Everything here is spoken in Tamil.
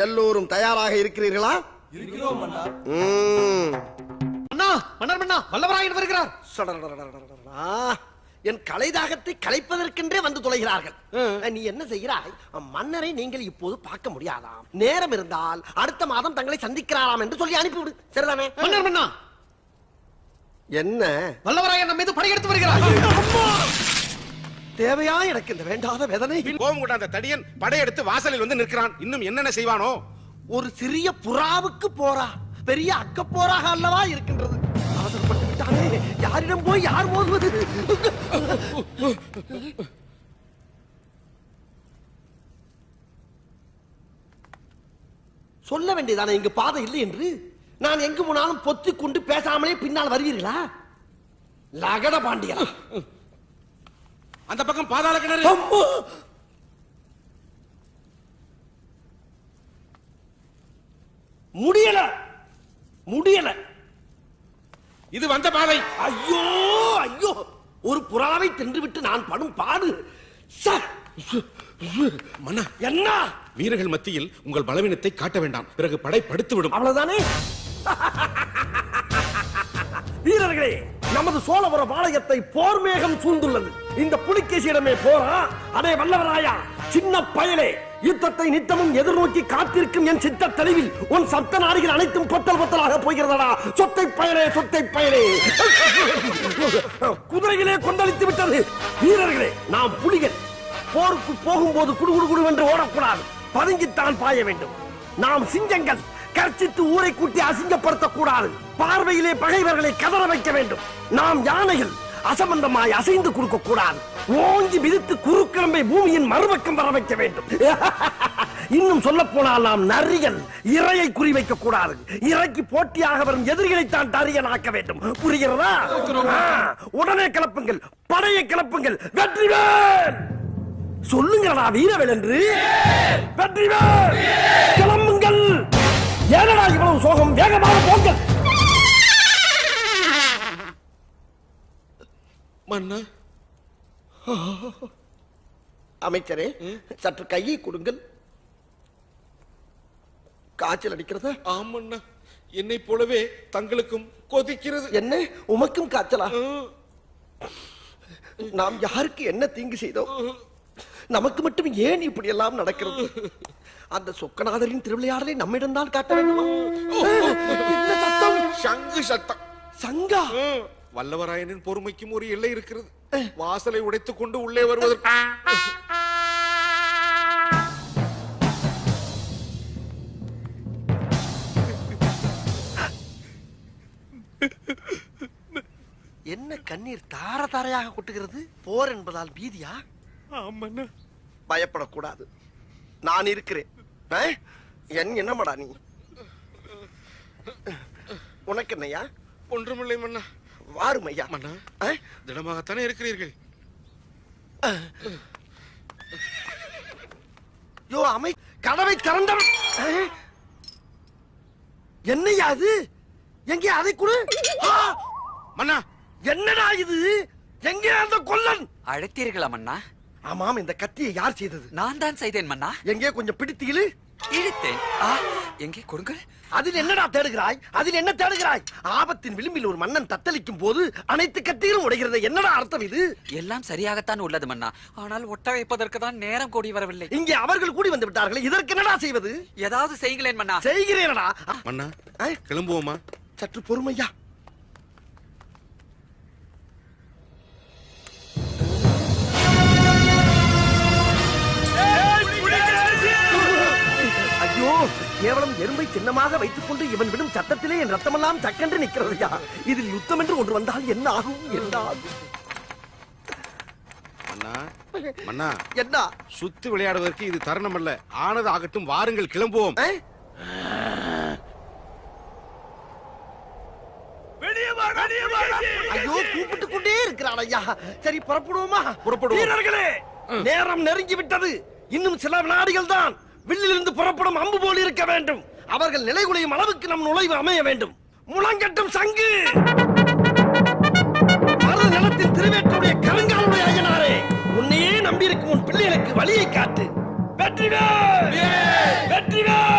எல்லோரும் தயாராக இருக்கிறீர்களா? இருக்கிறோம் அண்ணா. அண்ணா, மன்னர் மன்னா, வல்லவராயன் வருகிறார். என் கலைதாகத்தை கலைப்பதற்கென்றே வந்து தொலைகிறார்கள். நீ என்ன செய்கிறாய்? மன்னரை நீங்கள் இப்போது பார்க்க முடியாதாம். நேரம் இருந்தால் அடுத்த மாதம் தங்களை சந்திக்கிறாராம் என்று சொல்லி அனுப்பிவிடு. சரிதானே? மன்னர் மன்னா, என்ன வல்லவராயன் நம்ம மீது படையெடுத்து வருகிறார். தேவையா எனக்கு இந்த வேண்டாத வேதனை? கோபம் கொண்ட அந்த தடியன் படையெடுத்து வாசலில் வந்து நிற்கிறான். இன்னும் என்னென்ன செய்வானோ? ஒரு சிறிய புறாவுக்கு போரா பெரிய அக்க போராக அல்லவா இருக்கின்றது. அவசரப்பட்டு விட்டானே, யாரிடம் போய் யார் மோதுவது? சொல்ல வேண்டியதானே இங்கு பாதை இல்லை என்று. நான் எங்கு போனாலும் பொத்திக் கொண்டு பேசாமலே பின்னால் வருவீர்களா? லகட பாண்டியா, அந்த பக்கம் பாதாள கிணறு. முடியல முடியல. இது வந்த பாதை. ஐயோ ஐயோ, ஒரு புறாவை தின்றுவிட்டு நான் படும் பாடு. மன்னா, என்ன? வீரர்கள் மத்தியில் உங்கள் பலவீனத்தை காட்ட வேண்டாம், பிறகு படை படுத்து விடும். அவ்வளவுதானே? வீரர்களே, நமது சோழபுர பாளையத்தை போர் மேகம் சூழ்ந்துள்ளது. இந்த புலிகேசியிடமே போரா? அடே வல்லவராயா, சின்ன பயலே, யுத்தத்தை நித்தமும் எதிர்நோக்கி காத்திருக்கும் என் சித்த தெளிவில் உன் சப்த நாடுகள் அனைத்தும் பொத்தல் பொத்தலாக போகிறதடா. சொத்தை பயலே, சொத்தை பயலே, குதிரைகளே கொந்தளித்து விட்டது. வீரர்களே, நாம் புலிகள். போருக்கு போகும்போது குடுகுடு என்று ஓடக்கூடாது, பதுங்கித்தான் பாய வேண்டும். நாம் சிங்கங்கள், கர்ச்சித்து ஊரை கூட்டி அசிங்கப்படுத்தக் கூடாது. பார்வையிலே பகைவர்களை கதற வைக்க வேண்டும். நாம் யானைகள், அசம்பந்தமாய் அசைந்து கொடுக்க கூடாது. ஓங்கி மிதித்து குறுக்கிழம்பை பூமியின் மறுபக்கம் வர வைக்க வேண்டும். இன்னும் சொல்ல போனால் நாம் நரிகள், இரையை குறிவைக்க கூடாது. இறைக்கு போட்டியாக வரும் எதிரிகளைத்தான் தரியனாக்க வேண்டும். புரிகிறதா? உடனே கிளப்புங்கள், படையை கிளப்புங்கள். வெற்றிவேல் சொல்லுங்களா வீரவேல் என்று. வெற்றிவேல் கிளம்புங்கள். ஏனடா இவ்வளவு சோகம்? வேகமாக போங்கள். மன்னா, அமைச்சரே, சற்று கையை கொடுங்கள். காய்ச்சல் அடிக்கிறதா? ஆமண்ணா, என்னை போலவே தங்களுக்கும் கொதிக்கிறது. என்ன, உமக்கும் காய்ச்சலா? நாம் யாருக்கு என்ன தீங்கு செய்தோம்? நமக்கு மட்டும் ஏன் இப்படி எல்லாம் நடக்கிறது? அந்த சொக்கநாதரின் திருவிளையாடலை நம்மிடம் தான் காட்ட வேண்டுமா? என்ன சத்தம்? சங்கு சத்தம். சங்கா? வல்லவராயனின் பொறுமைக்கும் ஒரு எல்லை இருக்கிறது. வாசலை உடைத்துக் கொண்டு உள்ளே வருவதற்கு என்ன கண்ணீர் தார தாரையாக கொட்டுகிறது? போர் என்பதால் பீதியா? பயப்படக்கூடாது, நான் இருக்கிறேன். என்னமாடா நீ? உனக்கு என்னையா? ஒன்றுமில்லை மன்னா. வாரும் ஐயா. மன்னா, திடமாகத்தானே இருக்கிறீர்கள்? யோ அமை, கதவை திறந்தவன் என்னையா அது? எங்கே அதை கொடு. மன்னா, என்னடா இது? எங்கே அந்த கொல்லன்? அழைத்தீர்களா மன்னா? ஆமாம், இந்த கத்தியை யார் செய்தது? நான் தான் செய்தேன் மன்னா. எங்கே கொஞ்சம் பிடித்து இழு. இழுத்தேன். எங்கே கொடுங்கள். அதில் என்னடா தேடுகிறாய்? அதில் என்ன தேடுகிறாய்? ஆபத்தின் விளிம்பில் ஒரு மன்னன் தத்தளிக்கும் போது அனைத்து கத்திகளும் உடைகிறது. என்னடா அர்த்தம் இது? எல்லாம் சரியாகத்தான் உள்ளது மன்னா, ஆனால் ஒட்ட வைப்பதற்கு தான் நேரம் கூடி வரவில்லை. இங்கே அவர்கள் கூடி வந்து விட்டார்கள். இதற்கு என்னடா செய்வது? ஏதாவது செய்கிறேன் மன்னா. செய்கிறேனடா. மன்னா, கிளம்புவோமா? சற்று பொறுமையா. ஐயோ, கேவலம் எறும்பை சின்னமாக வைத்துக் கொண்டு இவன் விடும் சத்தத்திலே என் ரத்தமெல்லாம் சக்கென்று நிற்கிறதையா. இதில் யுத்தம் என்று ஒன்று வந்தால் என்ன ஆகும்? என்ன ஆகும்? மன்னா, மன்னா, என்ன? சுத்து விளையாடுவதற்கு இது தருணம் அல்ல. ஆனது ஆகட்டும், வாருங்கள் கிளம்புவோம். ஐயோ, கூப்பிட்டு கொண்டே இருக்கிறான் ஐயா. சரி, புறப்படுவோமா? புறப்படுவோம். வீரர்களே, நேரம் நெருங்கி விட்டது. இன்னும் சில வினாடிகள் தான். வில்லிலிருந்து புறப்படும் அம்பு போல் இருக்க வேண்டும். அவர்கள் நிலைகுலையும் அளவுக்கு நம் நுழைவு அமைய வேண்டும். முழங்கட்டும் சங்கு. மருத நிலத்தின் திருவேற்றுடைய கருங்காலுடைய ஐயனாரே, உன்னையே நம்பியிருக்கும் உன் பிள்ளைகளுக்கு வழியை காட்டு. வெற்றிவேல்! வெற்றிவேல்!